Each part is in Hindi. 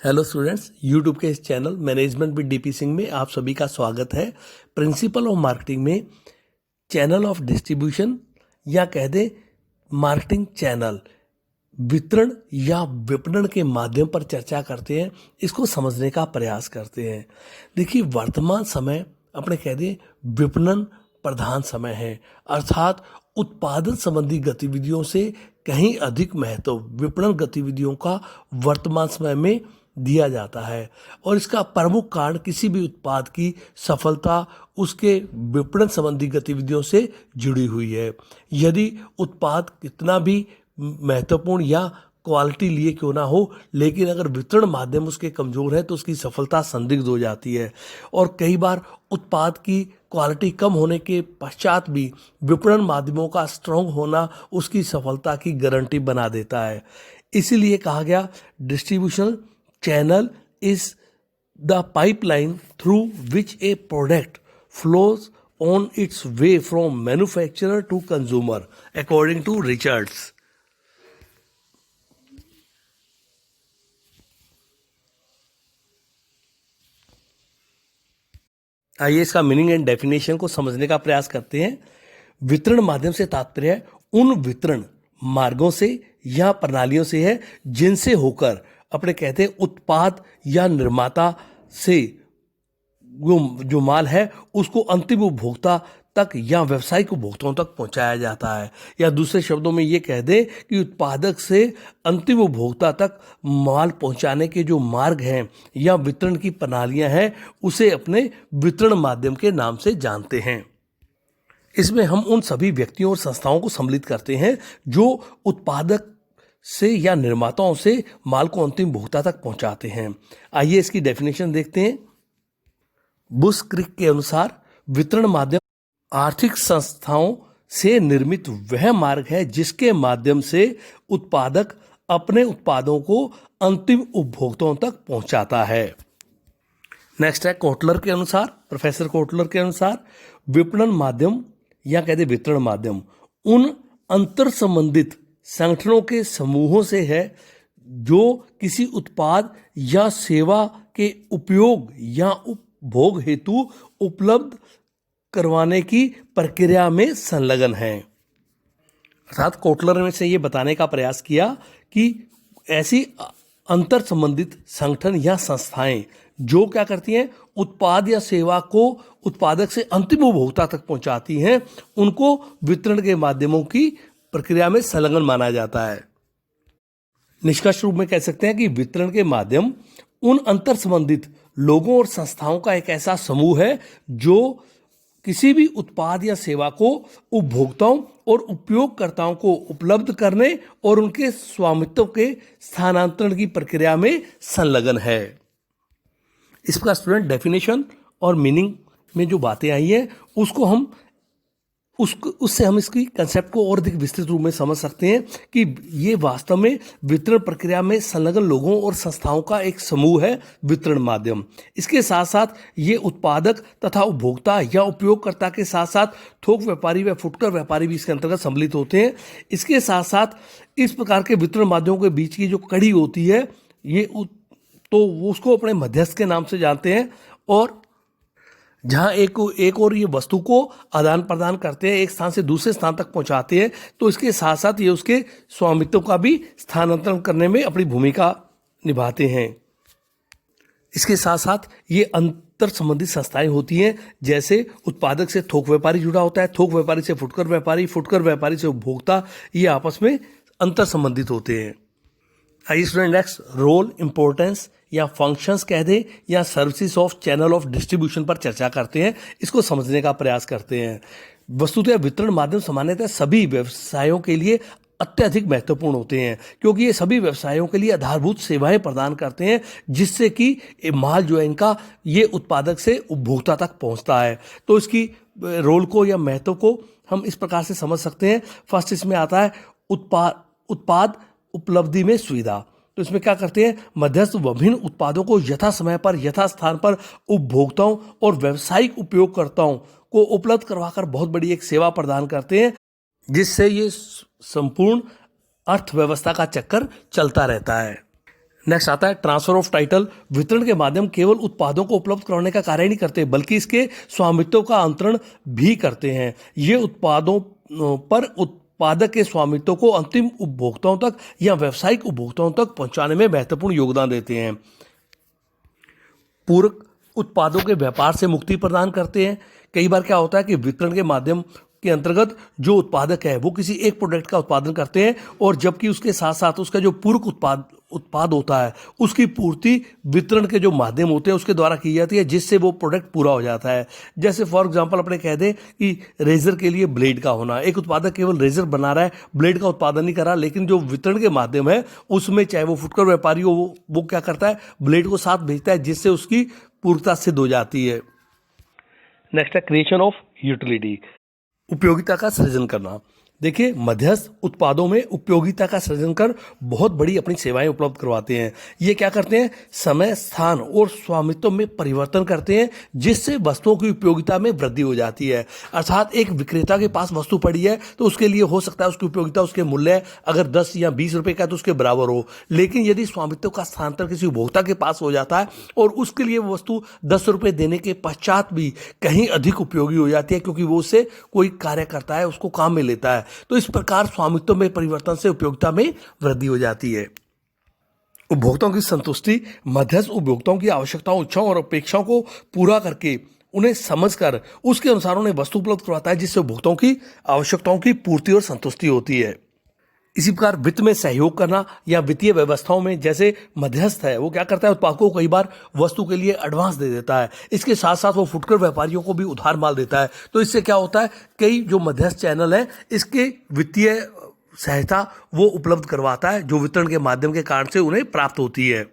हेलो स्टूडेंट्स, यूट्यूब के इस channel management with DP Singh में आप सभी का स्वागत है। प्रिंसिपल ऑफ मार्केटिंग में चैनल ऑफ डिस्ट्रीब्यूशन या कह दें मार्केटिंग चैनल वितरण या विपणन के माध्यम पर चर्चा करते हैं, इसको समझने का प्रयास करते हैं। देखिए, वर्तमान समय अपने कह दें विपणन प्रधान समय है, अर्थात उत्पादन संबंधी गतिविधियों से कहीं अधिक महत्व विपणन गतिविधियों का वर्तमान समय में दिया जाता है। और इसका प्रमुख कारण किसी भी उत्पाद की सफलता उसके विपणन संबंधी गतिविधियों से जुड़ी हुई है। यदि उत्पाद कितना भी महत्वपूर्ण या क्वालिटी लिए क्यों ना हो, लेकिन अगर वितरण माध्यम उसके कमज़ोर है तो उसकी सफलता संदिग्ध हो जाती है। और कई बार उत्पाद की क्वालिटी कम होने के पश्चात भी विपणन माध्यमों का स्ट्रॉन्ग होना उसकी सफलता की गारंटी बना देता है। इसीलिए कहा गया distribution channel is the pipeline through which a product flows on its way from manufacturer to consumer, according to Richards. आइए इसका मीनिंग एंड डेफिनेशन को समझने का प्रयास करते हैं। वितरण माध्यम से तात्पर्य है उन वितरण मार्गों से या प्रणालियों से है जिनसे होकर अपने कहते हैं उत्पाद या निर्माता से जो माल है उसको अंतिम उपभोक्ता तक या व्यावसायिक उपभोक्ताओं तक पहुंचाया जाता है। या दूसरे शब्दों में ये कह दें कि उत्पादक से अंतिम उपभोक्ता तक माल पहुंचाने के जो मार्ग हैं या वितरण की प्रणालियां हैं उसे अपने वितरण माध्यम के नाम से जानते हैं। इसमें हम उन सभी व्यक्तियों और संस्थाओं को सम्मिलित करते हैं जो उत्पादक से या निर्माताओं से माल को अंतिम उपभोक्ता तक पहुंचाते हैं। आइए इसकी डेफिनेशन देखते हैं। बुश क्रिक के अनुसार वितरण माध्यम आर्थिक संस्थाओं से निर्मित वह मार्ग है जिसके माध्यम से उत्पादक अपने उत्पादों को अंतिम उपभोक्ताओं तक पहुंचाता है। नेक्स्ट है कोटलर के अनुसार, प्रोफेसर कोटलर के अनुसार विपणन माध्यम या कहते वितरण माध्यम उन अंतर संबंधित संगठनों के समूहों से है जो किसी उत्पाद या सेवा के उपयोग या उपभोग हेतु उपलब्ध करवाने की प्रक्रिया में संलग्न है। अर्थात कोटलर में से ये बताने का प्रयास किया कि ऐसी अंतर संबंधित संगठन या संस्थाएं जो क्या करती हैं, उत्पाद या सेवा को उत्पादक से अंतिम उपभोक्ता तक पहुंचाती हैं, उनको वितरण के माध्यमों की प्रक्रिया में संलग्न माना जाता है। निष्कर्ष रूप में कह सकते हैं कि वितरण के माध्यम उन अंतर संबंधित लोगों और संस्थाओं का एक ऐसा समूह है जो किसी भी उत्पाद या सेवा को उपभोक्ताओं और उपयोगकर्ताओं को उपलब्ध करने और उनके स्वामित्व के स्थानांतरण की प्रक्रिया में संलग्न है। इसका स्टूडेंट डेफिनेशन और मीनिंग में जो बातें आई हैं उससे हम इसकी कंसेप्ट को और अधिक विस्तृत रूप में समझ सकते हैं कि ये वास्तव में वितरण प्रक्रिया में संलग्न लोगों और संस्थाओं का एक समूह है, वितरण माध्यम। इसके साथ साथ ये उत्पादक तथा उपभोक्ता या उपयोगकर्ता के साथ साथ थोक व्यापारी व फुटकर व्यापारी भी इसके अंतर्गत सम्मिलित होते हैं। इसके साथ साथ इस प्रकार के वितरण माध्यमों के बीच की जो कड़ी होती है ये तो उसको अपने मध्यस्थ के नाम से जानते हैं। और जहाँ एक और ये वस्तु को आदान प्रदान करते हैं, एक स्थान से दूसरे स्थान तक पहुँचाते हैं, तो इसके साथ साथ ये उसके स्वामित्व का भी स्थानांतरण करने में अपनी भूमिका निभाते हैं। इसके साथ साथ ये अंतर संबंधित संस्थाएं होती हैं, जैसे उत्पादक से थोक व्यापारी जुड़ा होता है, थोक व्यापारी से फुटकर व्यापारी, फुटकर व्यापारी से उपभोक्ता, ये आपस में अंतर संबंधित होते हैं। आइए स्टूडेंट नेक्स्ट रोल, इंपॉर्टेंस या फंक्शंस कह दें या services of channel of distribution पर चर्चा करते हैं, इसको समझने का प्रयास करते हैं। वस्तुतः वितरण माध्यम सामान्यतः सभी व्यवसायों के लिए अत्यधिक महत्वपूर्ण होते हैं क्योंकि ये सभी व्यवसायों के लिए आधारभूत सेवाएं प्रदान करते हैं जिससे कि माल जो है इनका ये उत्पादक से उपभोक्ता तक पहुंचता है। तो इसकी रोल को या महत्व को हम इस प्रकार से समझ सकते हैं। फर्स्ट इसमें आता है उत्पाद उपलब्धि में सुविधा। तो इसमें क्या करते हैं, मध्यस्थ विभिन्न उत्पादों को यथा समय पर यथा स्थान पर उपभोक्ताओं और व्यावसायिक उपयोगकर्ताओं को उपलब्ध करवाकर बहुत बड़ी एक सेवा प्रदान करते हैं जिससे ये संपूर्ण अर्थव्यवस्था का चक्कर चलता रहता है। नेक्स्ट आता है ट्रांसफर ऑफ टाइटल। वितरण के माध्यम केवल उत्पादों को उपलब्ध कराने का कार्य नहीं करते, बल्कि इसके स्वामित्व का अंतरण भी करते हैं। ये उत्पादों पर उत्पादक के स्वामित्व को अंतिम उपभोक्ताओं तक या व्यावसायिक उपभोक्ताओं तक पहुंचाने में महत्वपूर्ण योगदान देते हैं। पूरक उत्पादों के व्यापार से मुक्ति प्रदान करते हैं। कई बार क्या होता है कि वितरण के माध्यम के अंतर्गत जो उत्पादक है वो किसी एक प्रोडक्ट का उत्पादन करते हैं, और जबकि उसके साथ साथ उसका जो पूरक उत्पाद होता है उसकी पूर्ति वितरण के जो माध्यम होते हैं उसके द्वारा की जाती है, जिससे वो प्रोडक्ट पूरा हो जाता है। जैसे फॉर एग्जांपल अपने कह दें कि रेजर के लिए ब्लेड का होना, एक उत्पादक केवल रेजर बना रहा है, ब्लेड का उत्पादन नहीं कर रहा, लेकिन जो वितरण के माध्यम है उसमें चाहे वो फुटकर व्यापारी हो, वो क्या करता है, ब्लेड को साथ भेजता है, जिससे उसकी पूर्णता सिद्ध हो जाती है। नेक्स्ट है क्रिएशन ऑफ यूटिलिटी, उपयोगिता का सृजन करना। देखिए, मध्यस्थ उत्पादों में उपयोगिता का सृजन कर बहुत बड़ी अपनी सेवाएं उपलब्ध करवाते हैं। ये क्या करते हैं, समय, स्थान और स्वामित्व में परिवर्तन करते हैं, जिससे वस्तुओं की उपयोगिता में वृद्धि हो जाती है। अर्थात एक विक्रेता के पास वस्तु पड़ी है तो उसके लिए हो सकता है उसकी उपयोगिता, उसके मूल्य अगर 10 या 20 रुपए का तो उसके बराबर हो, लेकिन यदि स्वामित्व का स्थानांतरण किसी उपभोक्ता के पास हो जाता है और उसके लिए वो वस्तु 10 रुपए देने के पश्चात भी कहीं अधिक उपयोगी हो जाती है, क्योंकि वो उससे कोई कार्य करता है, उसको काम में लेता है। तो इस प्रकार स्वामित्व में परिवर्तन से उपयोगिता में वृद्धि हो जाती है। उपभोक्ताओं की संतुष्टि, मध्यस्थ उपभोक्ताओं की आवश्यकताओं, इच्छाओं और अपेक्षाओं को पूरा करके उन्हें समझकर उसके अनुसार उन्हें वस्तु उपलब्ध करवाता है, जिससे उपभोक्ताओं की आवश्यकताओं की पूर्ति और संतुष्टि होती है। इसी प्रकार वित्त में सहयोग करना या वित्तीय व्यवस्थाओं में, जैसे मध्यस्थ है वो क्या करता है, उत्पादकों को कई बार वस्तु के लिए एडवांस दे देता है, इसके साथ साथ वो फुटकर व्यापारियों को भी उधार माल देता है। तो इससे क्या होता है, कई जो मध्यस्थ चैनल है इसके वित्तीय सहायता वो उपलब्ध करवाता है, जो वितरण के माध्यम के कारण से उन्हें प्राप्त होती है।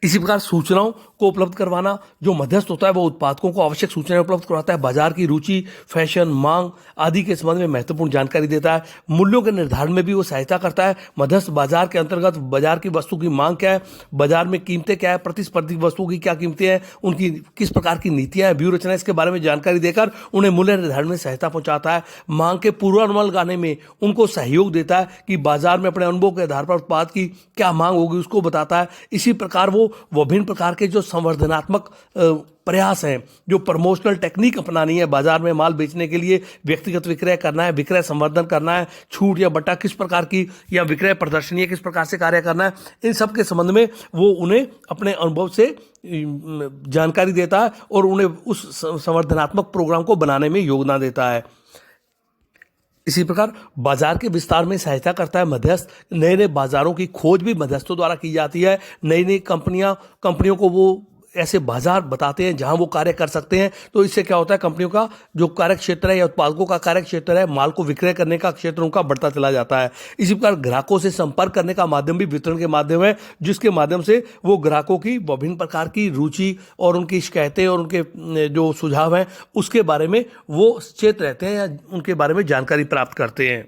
इसी प्रकार सूचनाओं को उपलब्ध करवाना, जो मध्यस्थ होता है वो उत्पादकों को आवश्यक सूचनाएं उपलब्ध करवाता है, बाजार की रुचि, फैशन, मांग आदि के संबंध में महत्वपूर्ण जानकारी देता है। मूल्यों के निर्धारण में भी वो सहायता करता है। मध्यस्थ बाजार के अंतर्गत बाजार की वस्तु की मांग क्या है, बाजार में कीमतें क्या है, प्रतिस्पर्धी वस्तुओं की क्या कीमतें हैं, उनकी किस प्रकार की नीतियां हैं, व्यूह रचना, इसके बारे में जानकारी देकर उन्हें मूल्य निर्धारण में सहायता पहुंचाता है। मांग के पूर्वानुमान लगाने में उनको सहयोग देता है कि बाजार में अपने अनुभव के आधार पर उत्पाद की क्या मांग होगी उसको बताता है। इसी प्रकार वो विभिन्न प्रकार के जो संवर्धनात्मक प्रयास हैं, जो प्रमोशनल टेक्निक अपनानी है बाजार में माल बेचने के लिए, व्यक्तिगत विक्रय करना है, विक्रय संवर्धन करना है, छूट या बट्टा किस प्रकार की, या विक्रय प्रदर्शनी किस प्रकार से कार्य करना है, इन सब के संबंध में वो उन्हें अपने अनुभव से जानकारी देता है और उन्हें उस संवर्धनात्मक प्रोग्राम को बनाने में योगदान देता है। इसी प्रकार बाजार के विस्तार में सहायता करता है मध्यस्थ। नए नए बाजारों की खोज भी मध्यस्थों द्वारा की जाती है। नई नई कंपनियों को वो ऐसे बाजार बताते हैं जहां वो कार्य कर सकते हैं। तो इससे क्या होता है, कंपनियों का जो कार्य क्षेत्र है या उत्पादकों का कार्य क्षेत्र है, माल को विक्रय करने का क्षेत्र उनका बढ़ता चला जाता है। इसी प्रकार ग्राहकों से संपर्क करने का माध्यम भी वितरण के माध्यम है, जिसके माध्यम से वो ग्राहकों की विभिन्न प्रकार की रुचि और उनकी शिकायतें और उनके जो सुझाव हैं उसके बारे में वो सचेत रहते हैं या उनके बारे में जानकारी प्राप्त करते हैं।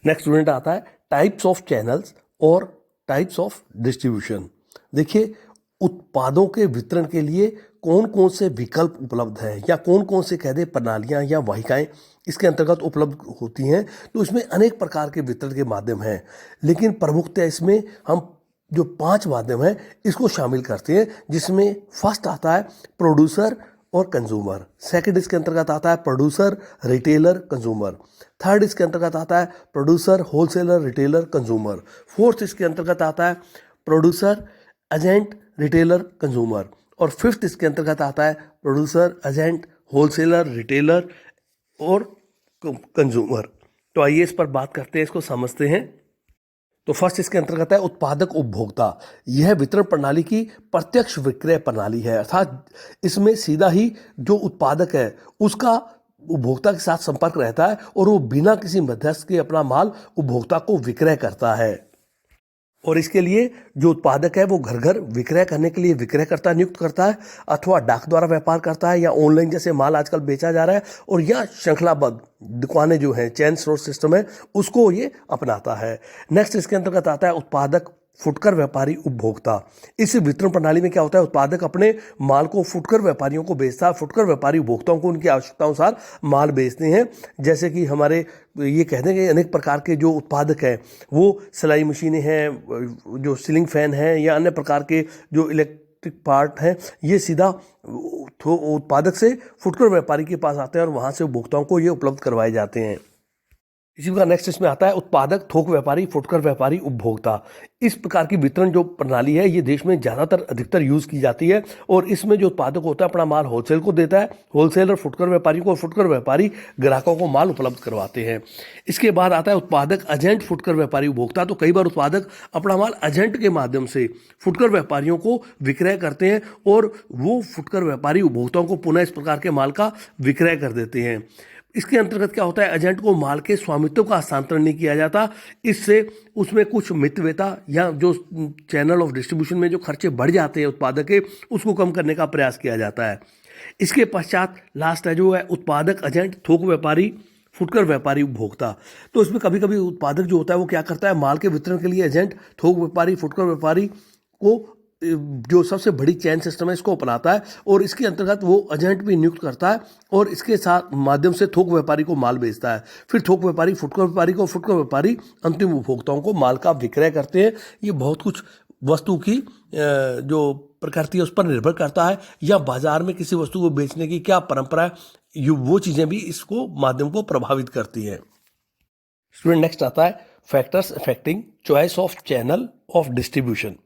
नेक्स्ट स्टूडेंट आता है टाइप्स ऑफ चैनल्स और टाइप्स ऑफ डिस्ट्रीब्यूशन। देखिए, उत्पादों के वितरण के लिए कौन कौन से विकल्प उपलब्ध हैं या कौन कौन से कह दे प्रणालियां या वाहिकाएं इसके अंतर्गत उपलब्ध होती हैं। तो इसमें अनेक प्रकार के वितरण के माध्यम हैं, लेकिन प्रमुखतः इसमें हम जो 5 माध्यम हैं इसको शामिल करते हैं, जिसमें फर्स्ट आता है प्रोड्यूसर और कंज्यूमर, सेकंड इसके अंतर्गत आता है प्रोड्यूसर, रिटेलर, कंज्यूमर, थर्ड इसके अंतर्गत आता है producer, wholesaler, retailer, consumer, fourth इसके अंतर्गत आता है प्रोड्यूसर, एजेंट, रिटेलर, कंज्यूमर, और फिफ्थ इसके अंतर्गत आता है प्रोड्यूसर, एजेंट, होलसेलर, रिटेलर और कंज्यूमर। तो आइए इस पर बात करते हैं, इसको समझते हैं। तो फर्स्ट इसके अंतर्गत है उत्पादक उपभोक्ता। यह वितरण प्रणाली की प्रत्यक्ष विक्रय प्रणाली है, अर्थात इसमें सीधा ही जो उत्पादक है उसका उपभोक्ता के साथ संपर्क रहता है और वो बिना किसी मध्यस्थ के अपना माल उपभोक्ता को विक्रय करता है। और इसके लिए जो उत्पादक है वो घर घर विक्रय करने के लिए विक्रयकर्ता नियुक्त करता है, अथवा डाक द्वारा व्यापार करता है, या ऑनलाइन जैसे माल आजकल बेचा जा रहा है, और या श्रृंखलाबद्ध दुकानें जो हैं, चेन स्टोर सिस्टम है, उसको ये अपनाता है। नेक्स्ट इसके अंतर्गत आता है उत्पादक फुटकर व्यापारी उपभोक्ता। इस वितरण प्रणाली में क्या होता है, उत्पादक अपने माल को फुटकर व्यापारियों को बेचता है, फुटकर व्यापारी उपभोक्ताओं को उनकी आवश्यकता अनुसार माल बेचते हैं। जैसे कि हमारे ये कह दें कि अनेक प्रकार के जो उत्पादक हैं, वो सिलाई मशीनें हैं, जो सीलिंग फैन हैं, या अन्य प्रकार के जो इलेक्ट्रिक पार्ट हैं, ये सीधा उत्पादक से फुटकर व्यापारी के पास आते हैं और वहाँ से उपभोक्ताओं को ये उपलब्ध करवाए जाते हैं। इसी प्रकार नेक्स्ट इसमें आता है उत्पादक, थोक व्यापारी, फुटकर व्यापारी, उपभोक्ता। इस प्रकार की वितरण जो प्रणाली है ये देश में ज़्यादातर अधिकतर यूज़ की जाती है, और इसमें जो उत्पादक होता है अपना माल होलसेल को देता है, होलसेलर फुटकर व्यापारी को, और फुटकर व्यापारी ग्राहकों को माल उपलब्ध करवाते हैं। इसके बाद आता है उत्पादक, एजेंट, फुटकर व्यापारी, उपभोक्ता। तो कई बार उत्पादक अपना माल एजेंट के माध्यम से फुटकर व्यापारियों को विक्रय करते हैं, और वो फुटकर व्यापारी उपभोक्ताओं को पुनः इस प्रकार के माल का विक्रय कर देते हैं। इसके अंतर्गत क्या होता है, एजेंट को माल के स्वामित्व का हस्तांतरण नहीं किया जाता, इससे उसमें कुछ मितव्ययता या जो चैनल ऑफ डिस्ट्रीब्यूशन में जो खर्चे बढ़ जाते हैं उत्पादक के, उसको कम करने का प्रयास किया जाता है। इसके पश्चात लास्ट है जो है उत्पादक, एजेंट, थोक व्यापारी, फुटकर व्यापारी, उपभोक्ता। तो इसमें कभी कभी उत्पादक जो होता है वो क्या करता है, माल के वितरण के लिए एजेंट, थोक व्यापारी, फुटकर व्यापारी को जो सबसे बड़ी चैन सिस्टम है इसको अपनाता है, और इसके अंतर्गत वो एजेंट भी नियुक्त करता है, और इसके साथ माध्यम से थोक व्यापारी को माल बेचता है। फिर थोक व्यापारी फुटकर व्यापारी को, फुटकर व्यापारी अंतिम उपभोक्ताओं को माल का विक्रय करते हैं। ये बहुत कुछ वस्तु की जो प्रकृति है उस पर निर्भर करता है, या बाजार में किसी वस्तु को बेचने की क्या परंपरा है, वो चीज़ें भी इसको माध्यम को प्रभावित करती हैं। स्टूडेंट नेक्स्ट आता है factors affecting choice of channel of distribution.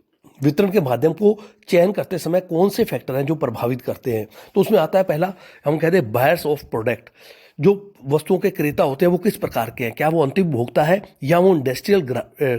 वितरण के माध्यम को चयन करते समय कौन से फैक्टर हैं जो प्रभावित करते हैं। तो उसमें आता है पहला, हम कहते हैं बायर्स ऑफ प्रोडक्ट। जो वस्तुओं के क्रेता होते हैं वो किस प्रकार के हैं, क्या वो अंतिम उपभोक्ता है या वो इंडस्ट्रियल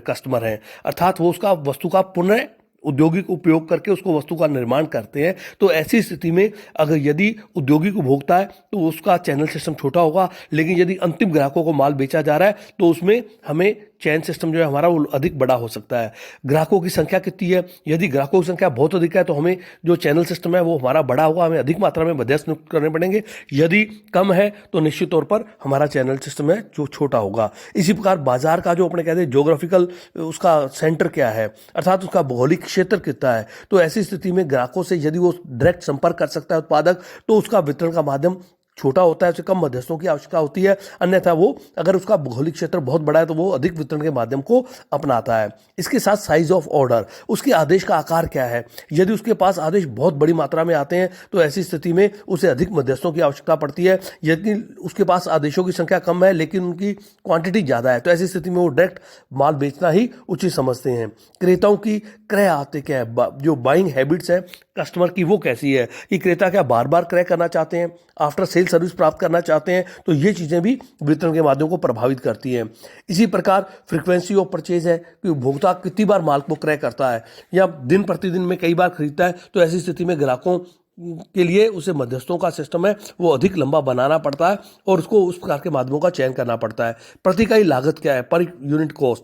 कस्टमर है, अर्थात वो उसका वस्तु का पुनः औद्योगिक उपयोग करके उसको वस्तु का निर्माण करते हैं। तो ऐसी स्थिति में अगर यदि औद्योगिक उपभोक्ता है तो उसका चैनल सिस्टम छोटा होगा, लेकिन यदि अंतिम ग्राहकों को माल बेचा जा रहा है तो उसमें हमें चैन सिस्टम जो है हमारा वो अधिक बड़ा हो सकता है। ग्राहकों की संख्या कितनी है, यदि ग्राहकों की संख्या बहुत अधिक है तो हमें जो चैनल सिस्टम है वो हमारा बड़ा होगा, हमें अधिक मात्रा में मध्यस्थ नियुक्त करने पड़ेंगे। यदि कम है तो निश्चित तौर पर हमारा चैनल सिस्टम है जो छोटा होगा। इसी प्रकार बाजार का जो अपने कहते हैं ज्योग्राफिकल उसका सेंटर क्या है, अर्थात उसका भौगोलिक क्षेत्र कितना है। तो ऐसी स्थिति में ग्राहकों से यदि वो डायरेक्ट संपर्क कर सकता है उत्पादक, तो उसका वितरण का माध्यम छोटा होता है, उसे कम मध्यस्थों की आवश्यकता होती है। अन्यथा वो अगर उसका भौगोलिक क्षेत्र बहुत बड़ा है तो वो अधिक वितरण के माध्यम को अपनाता है। इसके साथ साइज ऑफ ऑर्डर, उसके आदेश का आकार क्या है। यदि उसके पास आदेश बहुत बड़ी मात्रा में आते हैं तो ऐसी स्थिति में उसे अधिक मध्यस्थों की आवश्यकता पड़ती है। यदि उसके पास आदेशों की संख्या कम है लेकिन उनकी क्वांटिटी ज़्यादा है तो ऐसी स्थिति में वो डायरेक्ट माल बेचना ही उचित समझते हैं। क्रेताओं की क्रय आते क्या है, जो बाइंग हैबिट्स है कस्टमर की वो कैसी है, कि क्रेता क्या बार बार क्रय करना चाहते हैं, आफ्टर सेल सर्विस प्राप्त करना चाहते हैं। तो ये चीज़ें भी वितरण के माध्यम को प्रभावित करती हैं। इसी प्रकार फ्रीक्वेंसी ऑफ परचेज है कि उपभोक्ता कितनी बार माल को क्रय करता है या दिन प्रतिदिन में कई बार खरीदता है। तो ऐसी स्थिति में ग्राहकों के लिए उसे मध्यस्थों का सिस्टम है वो अधिक लंबा बनाना पड़ता है और उसको उस प्रकार के माध्यमों का चयन करना पड़ता है। प्रति इकाई लागत क्या है, पर यूनिट कॉस्ट,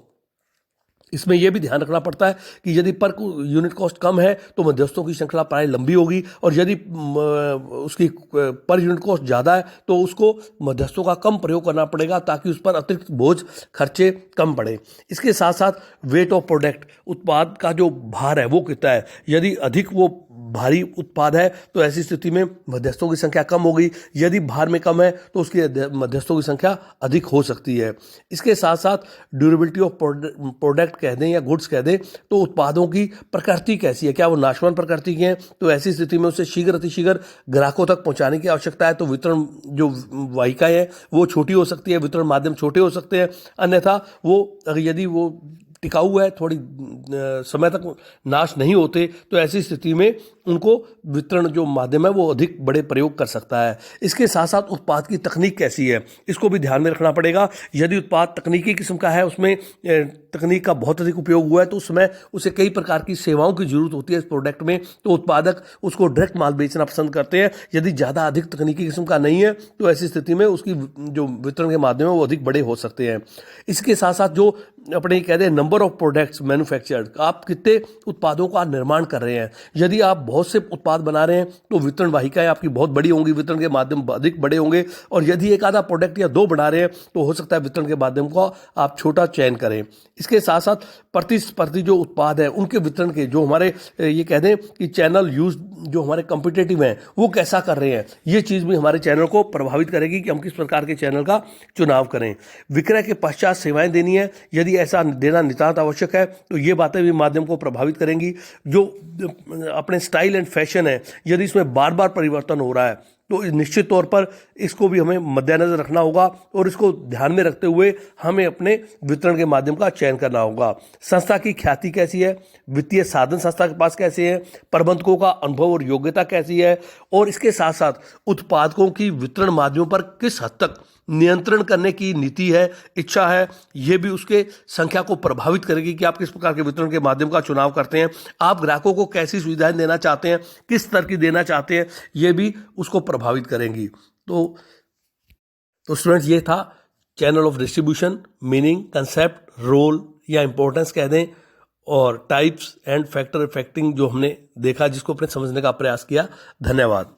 इसमें यह भी ध्यान रखना पड़ता है कि यदि पर यूनिट कॉस्ट कम है तो मध्यस्थों की श्रृंखला प्राय लंबी होगी, और यदि उसकी पर यूनिट कॉस्ट ज़्यादा है तो उसको मध्यस्थों का कम प्रयोग करना पड़ेगा ताकि उस पर अतिरिक्त बोझ खर्चे कम पड़े। इसके साथ साथ वेट ऑफ प्रोडक्ट, उत्पाद का जो भार है वो कितना है। यदि अधिक वो भारी उत्पाद है तो ऐसी स्थिति में मध्यस्थों की संख्या कम होगी, यदि भार में कम है तो उसकी मध्यस्थों की संख्या अधिक हो सकती है। इसके साथ साथ ड्यूरेबिलिटी ऑफ प्रोडक्ट कह दें या गुड्स कह दें, तो उत्पादों की प्रकृति कैसी है, क्या वो नाशवान प्रकृति की हैं। तो ऐसी स्थिति में उसे शीघ्र अतिशीघ्र ग्राहकों तक पहुंचाने की आवश्यकता है। तो वितरण जो वाहिकाएं हैं वो छोटी हो सकती है, वितरण माध्यम छोटे हो सकते हैं। अन्यथा वो यदि वो टिकाऊ है, थोड़ी समय तक नाश नहीं होते, तो ऐसी स्थिति में उनको वितरण जो माध्यम है वो अधिक बड़े प्रयोग कर सकता है। इसके साथ साथ उत्पाद की तकनीक कैसी है, इसको भी ध्यान में रखना पड़ेगा। यदि उत्पाद तकनीकी किस्म का है, उसमें तकनीक का बहुत अधिक उपयोग हुआ है, तो उसमें उसे कई प्रकार की सेवाओं की जरूरत होती है इस प्रोडक्ट में, तो उत्पादक उसको डायरेक्ट माल बेचना पसंद करते हैं। यदि ज़्यादा अधिक तकनीकी किस्म का नहीं है तो ऐसी स्थिति में उसकी जो वितरण के माध्यम है वो अधिक बड़े हो सकते हैं। इसके साथ साथ जो अपने कहते हैं नंबर ऑफ प्रोडक्ट्स मैन्युफैक्चर्ड, आप कितने उत्पादों का निर्माण कर रहे हैं। यदि आप बहुत से उत्पाद बना रहे हैं तो वितरण वाहिकाएं आपकी बहुत बड़ी होंगी, वितरण के माध्यम अधिक बड़े होंगे। और यदि एक आधा प्रोडक्ट या दो बना रहे हैं तो हो सकता है वितरण के माध्यम को आप छोटा चयन करें। इसके साथ साथ प्रतिस्पर्धी जो उत्पाद है उनके वितरण के जो हमारे ये कह दें कि चैनल यूज जो हमारे कॉम्पिटिटिव हैं वो कैसा कर रहे हैं, ये चीज़ भी हमारे चैनल को प्रभावित करेगी कि हम किस प्रकार के चैनल का चुनाव करें। विक्रय के पश्चात सेवाएं देनी है, यदि ऐसा देना नितांत आवश्यक है तो ये बातें भी माध्यम को प्रभावित करेंगी। जो अपने स्टाइल एंड फैशन है, यदि इसमें बार बार परिवर्तन हो रहा है तो निश्चित तौर पर इसको भी हमें मद्देनजर रखना होगा और इसको ध्यान में रखते हुए हमें अपने वितरण के माध्यम का चयन करना होगा। संस्था की ख्याति कैसी है, वित्तीय साधन संस्था के पास कैसे हैं, प्रबंधकों का अनुभव और योग्यता कैसी है, और इसके साथ साथ उत्पादकों की वितरण माध्यमों पर किस हद तक नियंत्रण करने की नीति है, इच्छा है, ये भी उसके संख्या को प्रभावित करेगी कि आप किस प्रकार के वितरण के माध्यम का चुनाव करते हैं। आप ग्राहकों को कैसी सुविधाएं देना चाहते हैं, किस स्तर की देना चाहते हैं, ये भी उसको प्रभावित करेंगी। तो स्टूडेंट्स, ये था channel of distribution, meaning, concept, role या इंपॉर्टेंस कह दें, और टाइप्स एंड फैक्टर इफेक्टिंग जो हमने देखा, जिसको अपने समझने का प्रयास किया। धन्यवाद।